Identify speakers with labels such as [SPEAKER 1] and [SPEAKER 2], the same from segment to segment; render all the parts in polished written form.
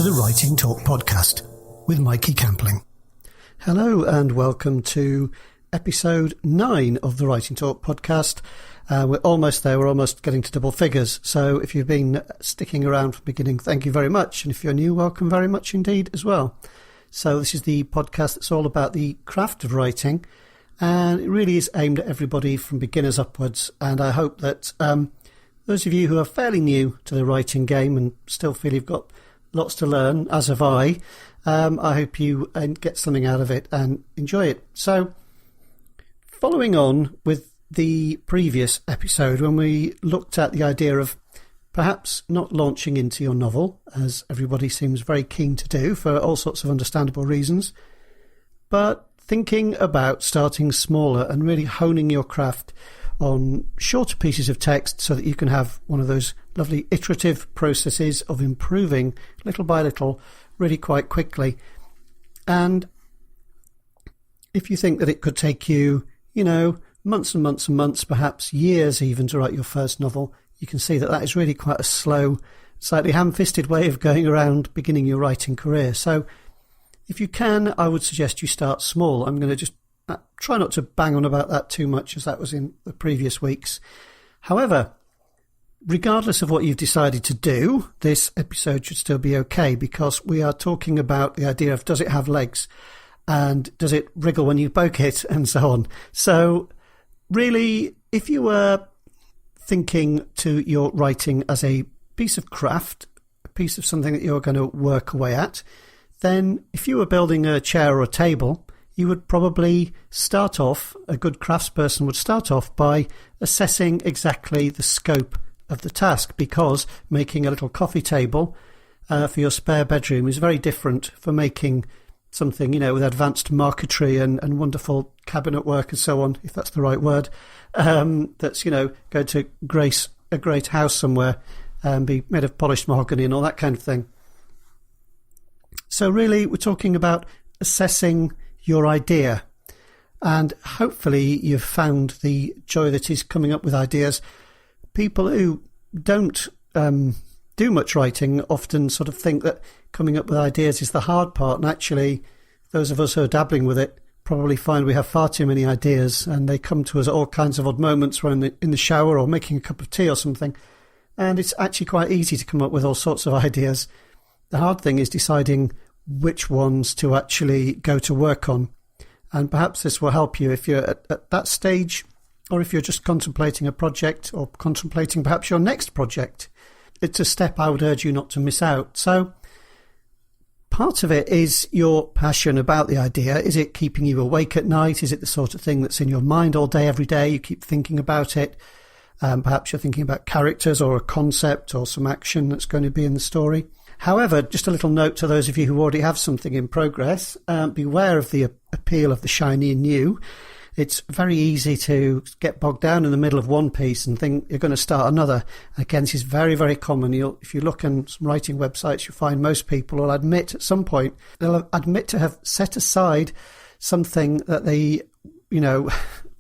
[SPEAKER 1] to the Writing Talk podcast with Mikey Campling. Hello and welcome to episode 9 of the Writing Talk podcast. We're almost there. We're almost getting to double figures. So if you've been sticking around from the beginning, thank you very much. And if you're new, welcome very much indeed as well. So this is the podcast that's all about the craft of writing. And it really is aimed at everybody from beginners upwards. And I hope that those of you who are fairly new to the writing game and still feel you've got lots to learn, as have I hope you get something out of it and enjoy it. So following on with the previous episode when we looked at the idea of perhaps not launching into your novel, as everybody seems very keen to do for all sorts of understandable reasons, but thinking about starting smaller and really honing your craft on shorter pieces of text so that you can have one of those lovely iterative processes of improving little by little really quite quickly. And if you think that it could take you, months and months and months, perhaps years even, to write your first novel, you can see that that is really quite a slow, slightly ham-fisted way of going around beginning your writing career. So if you can, I would suggest you start small. I'm going to just try not to bang on about that too much, as that was in the previous weeks. However, regardless of what you've decided to do, this episode should still be okay, because we are talking about the idea of, does it have legs? And does it wriggle when you poke it? And so on. So really, if you were thinking to your writing as a piece of craft, a piece of something that you're going to work away at, then if you were building a chair or a table, you would probably start off, a good craftsperson would start off by assessing exactly the scope of the task, because making a little coffee table for your spare bedroom is very different from making something, with advanced marquetry and wonderful cabinet work and so on, if that's the right word, that's, going to grace a great house somewhere and be made of polished mahogany and all that kind of thing. So really, we're talking about assessing your idea, and hopefully you've found the joy that is coming up with ideas. People who don't do much writing often sort of think that coming up with ideas is the hard part, and actually those of us who are dabbling with it probably find we have far too many ideas, and they come to us at all kinds of odd moments when in the shower or making a cup of tea or something, and it's actually quite easy to come up with all sorts of ideas. The hard thing is deciding which ones to actually go to work on. And perhaps this will help you if you're at that stage, or if you're just contemplating a project or contemplating perhaps your next project. It's a step I would urge you not to miss out. So part of it is your passion about the idea. Is it keeping you awake at night? Is it the sort of thing that's in your mind all day, every day? You keep thinking about it. Perhaps you're thinking about characters or a concept or some action that's going to be in the story. However, just a little note to those of you who already have something in progress, beware of the appeal of the shiny and new. It's very easy to get bogged down in the middle of one piece and think you're going to start another. Again, this is very, very common. If you look on some writing websites, you'll find most people will admit at some point, they'll admit to have set aside something that they,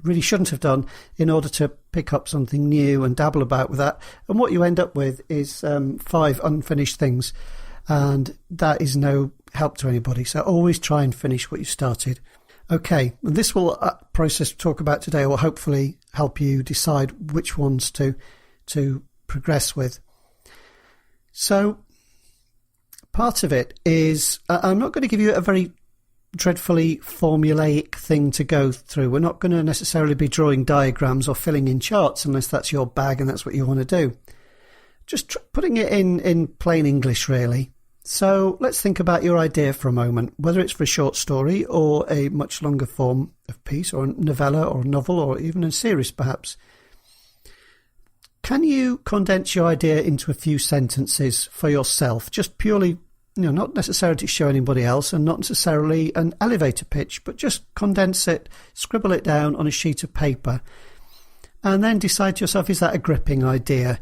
[SPEAKER 1] really shouldn't have done in order to pick up something new and dabble about with that. And what you end up with is 5 unfinished things. And that is no help to anybody. So always try and finish what you started. Okay, and this will process we talk about today will hopefully help you decide which ones to progress with. So part of it is, I'm not going to give you a very dreadfully formulaic thing to go through. We're not going to necessarily be drawing diagrams or filling in charts unless that's your bag and that's what you want to do. Just putting it in plain English, really. So let's think about your idea for a moment, whether it's for a short story or a much longer form of piece, or a novella or a novel, or even a series perhaps. Can you condense your idea into a few sentences for yourself, just purely, not necessarily to show anybody else, and not necessarily an elevator pitch, but just condense it, scribble it down on a sheet of paper, and then decide to yourself, is that a gripping idea?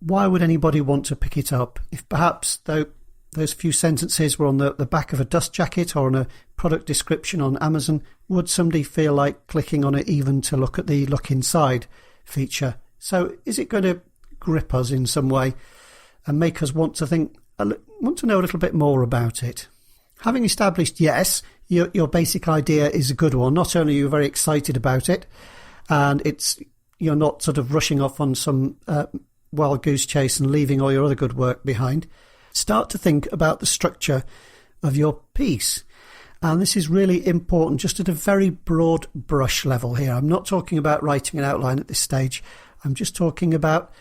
[SPEAKER 1] Why would anybody want to pick it up? If perhaps those few sentences were on the back of a dust jacket or on a product description on Amazon, would somebody feel like clicking on it even to look at the look inside feature? So is it going to grip us in some way and make us want to think, want to know a little bit more about it. Having established, yes, your basic idea is a good one. Not only are you very excited about it, and you're not sort of rushing off on some wild goose chase and leaving all your other good work behind. Start to think about the structure of your piece. And this is really important just at a very broad brush level here. I'm not talking about writing an outline at this stage. I'm just talking about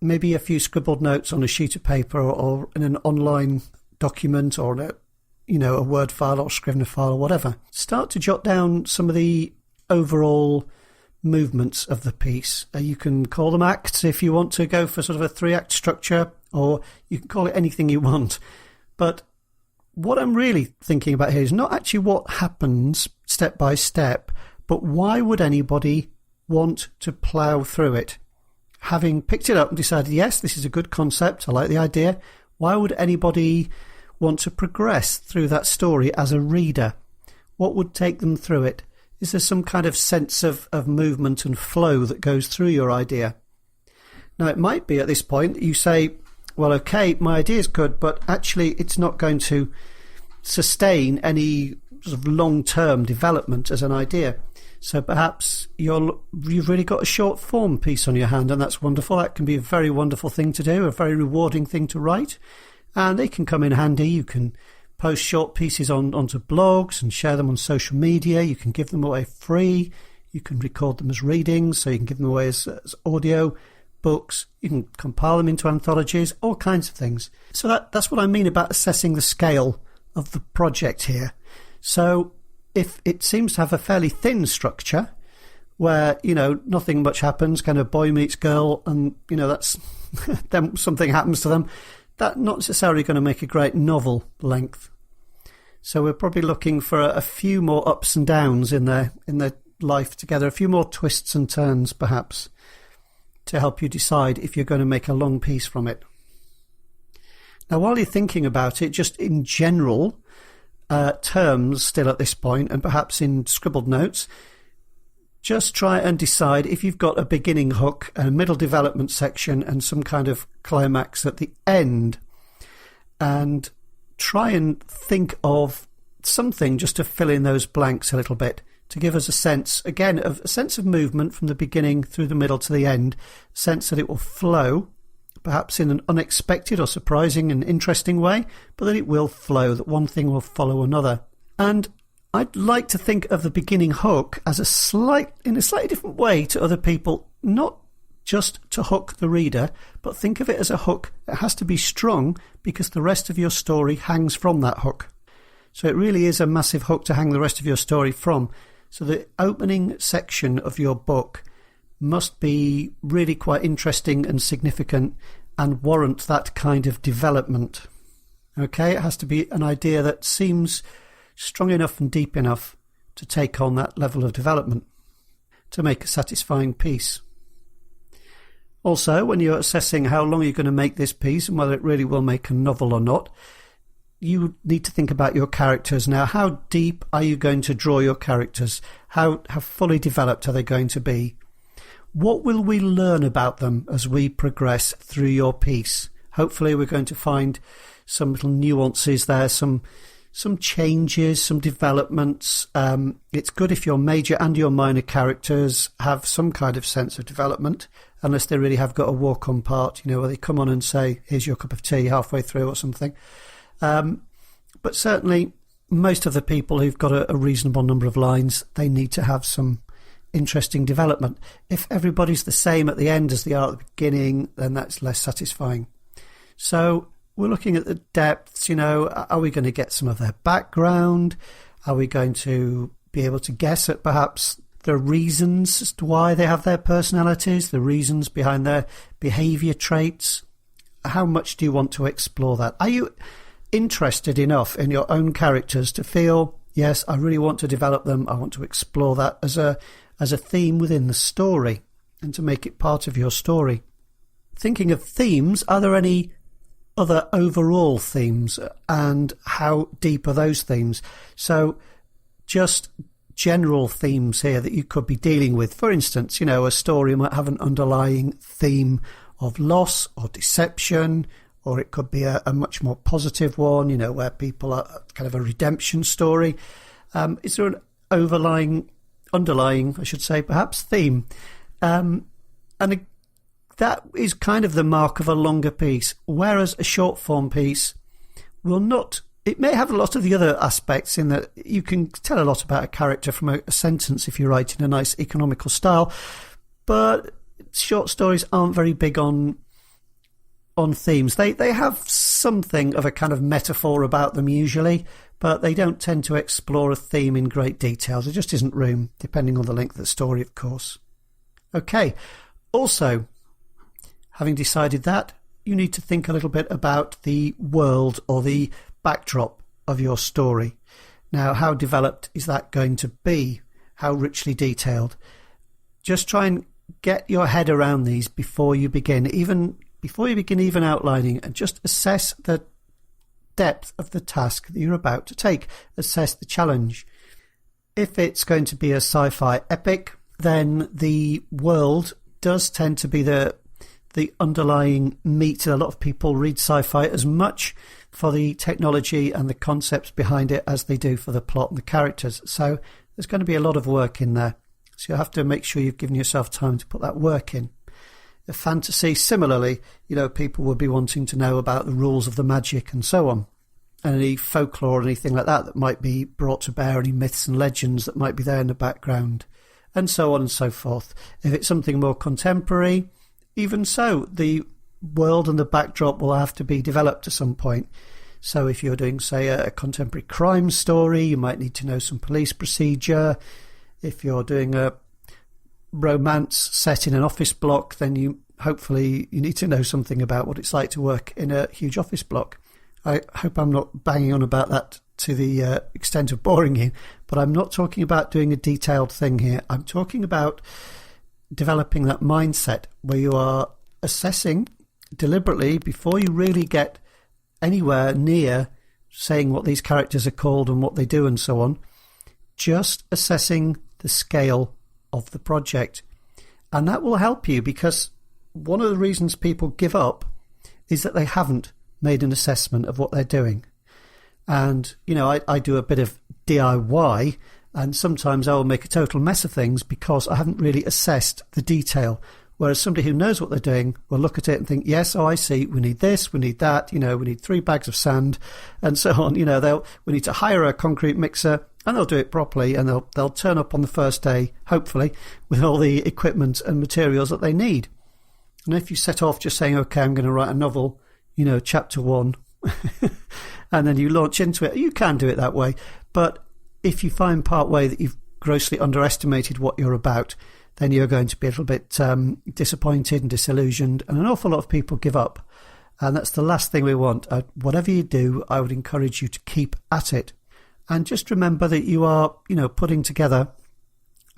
[SPEAKER 1] maybe a few scribbled notes on a sheet of paper or in an online document or a Word file or Scrivener file or whatever. Start to jot down some of the overall movements of the piece. You can call them acts if you want to go for sort of a 3-act structure, or you can call it anything you want. But what I'm really thinking about here is not actually what happens step by step, but why would anybody want to plough through it? Having picked it up and decided, yes, this is a good concept, I like the idea, why would anybody want to progress through that story as a reader? What would take them through it? Is there some kind of sense of movement and flow that goes through your idea? Now, it might be at this point that you say, well, okay, my idea is good, but actually it's not going to sustain any sort of long-term development as an idea. So perhaps you've really got a short form piece on your hand, and that's wonderful. That can be a very wonderful thing to do, a very rewarding thing to write, and they can come in handy. You can post short pieces onto blogs and share them on social media. You can give them away free. You can record them as readings, so you can give them away as audio books. You can compile them into anthologies, all kinds of things. So that's what I mean about assessing the scale of the project here. So if it seems to have a fairly thin structure where, nothing much happens, kind of boy meets girl, and, that's then something happens to them, that's not necessarily going to make a great novel length. So we're probably looking for a few more ups and downs in their life together, a few more twists and turns perhaps, to help you decide if you're going to make a long piece from it. Now, while you're thinking about it, just in general terms still at this point, and perhaps in scribbled notes, just try and decide if you've got a beginning hook, a middle development section, and some kind of climax at the end. And try and think of something just to fill in those blanks a little bit, to give us a sense, again, of a sense of movement from the beginning through the middle to the end, a sense that it will flow, perhaps in an unexpected or surprising and interesting way, but that it will flow, that one thing will follow another. And I'd like to think of the beginning hook as in a slightly different way to other people, not just to hook the reader, but think of it as a hook that has to be strong because the rest of your story hangs from that hook. So it really is a massive hook to hang the rest of your story from. So the opening section of your book must be really quite interesting and significant and warrant that kind of development. Okay, it has to be an idea that seems strong enough and deep enough to take on that level of development to make a satisfying piece. Also, when you're assessing how long you're going to make this piece and whether it really will make a novel or not, you need to think about your characters. Now, how deep are you going to draw your characters? How fully developed are they going to be? What will we learn about them as we progress through your piece? Hopefully we're going to find some little nuances there, some changes, some developments. It's good if your major and your minor characters have some kind of sense of development, unless they really have got a walk-on part, where they come on and say, here's your cup of tea halfway through or something. But certainly most of the people who've got a reasonable number of lines, they need to have some interesting development. If everybody's the same at the end as they are at the beginning, then that's less satisfying. So we're looking at the depths, are we going to get some of their background? Are we going to be able to guess at perhaps the reasons as to why they have their personalities, the reasons behind their behaviour traits? How much do you want to explore that? Are you interested enough in your own characters to feel, yes, I really want to develop them, I want to explore that as a theme within the story and to make it part of your story? Thinking of themes, are there any other overall themes, and how deep are those themes? So just general themes here that you could be dealing with. For instance, a story might have an underlying theme of loss or deception or it could be a much more positive one, where people are kind of a redemption story. Is there an underlying, I should say, perhaps theme? And that is kind of the mark of a longer piece, whereas a short form piece will not. It may have a lot of the other aspects in that you can tell a lot about a character from a sentence if you write in a nice economical style, but short stories aren't very big on themes. They have something of a kind of metaphor about them usually, but they don't tend to explore a theme in great detail. There just isn't room, depending on the length of the story, of course. Okay, also, having decided that, you need to think a little bit about the world or the backdrop of your story. Now, how developed is that going to be? How richly detailed? Just try and get your head around these before you begin outlining, and just assess the depth of the task that you're about to take. Assess the challenge. If it's going to be a sci-fi epic, then the world does tend to be the underlying meat. A lot of people read sci-fi as much for the technology and the concepts behind it as they do for the plot and the characters. So there's going to be a lot of work in there. So you have to make sure you've given yourself time to put that work in. The fantasy, similarly, people will be wanting to know about the rules of the magic and so on. And any folklore or anything like that might be brought to bear, any myths and legends that might be there in the background, and so on and so forth. If it's something more contemporary, even so, the world and the backdrop will have to be developed at some point. So if you're doing, say, a contemporary crime story, you might need to know some police procedure. If you're doing a romance set in an office block, then you need to know something about what it's like to work in a huge office block. I hope I'm not banging on about that to the extent of boring you, but I'm not talking about doing a detailed thing here. I'm talking about developing that mindset where you are assessing deliberately before you really get anywhere near saying what these characters are called and what they do and so on, just assessing the scale of the project. And that will help you, because one of the reasons people give up is that they haven't made an assessment of what they're doing. And, I do a bit of DIY, and sometimes I will make a total mess of things because I haven't really assessed the detail. Whereas somebody who knows what they're doing will look at it and think, yes, I see, we need this, we need that, we need 3 bags of sand, and so on. We need to hire a concrete mixer, and they'll do it properly, and they'll turn up on the first day, hopefully, with all the equipment and materials that they need. And if you set off just saying, okay, I'm going to write a novel, chapter 1, and then you launch into it, you can do it that way. But if you find part way that you've grossly underestimated what you're about, then you're going to be a little bit disappointed and disillusioned, and an awful lot of people give up. And that's the last thing we want. Whatever you do, I would encourage you to keep at it. And just remember that you are, putting together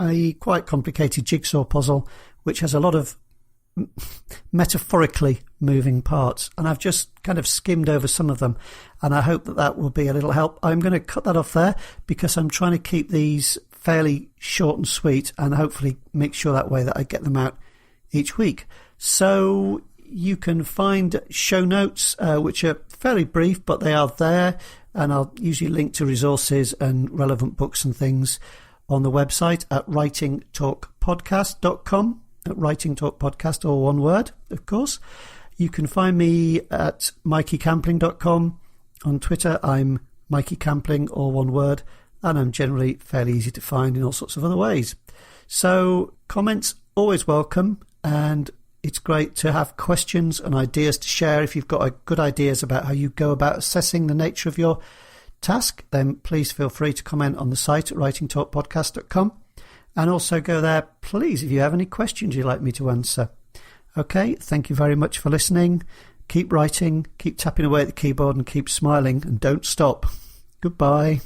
[SPEAKER 1] a quite complicated jigsaw puzzle, which has a lot of metaphorically moving parts. And I've just kind of skimmed over some of them, and I hope that will be a little help. I'm going to cut that off there because I'm trying to keep these fairly short and sweet, and hopefully make sure that way that I get them out each week. So you can find show notes, which are fairly brief, but they are there, and I'll usually link to resources and relevant books and things on the website at writingtalkpodcast.com, at writingtalkpodcast, all one word, of course. You can find me at mikeycampling.com. On Twitter, I'm Mikey Campling, all one word, and I'm generally fairly easy to find in all sorts of other ways. So comments, always welcome, and it's great to have questions and ideas to share. If you've got good ideas about how you go about assessing the nature of your task, then please feel free to comment on the site at writingtalkpodcast.com. And also go there, please, if you have any questions you'd like me to answer. Okay, thank you very much for listening. Keep writing, keep tapping away at the keyboard, and keep smiling, and don't stop. Goodbye.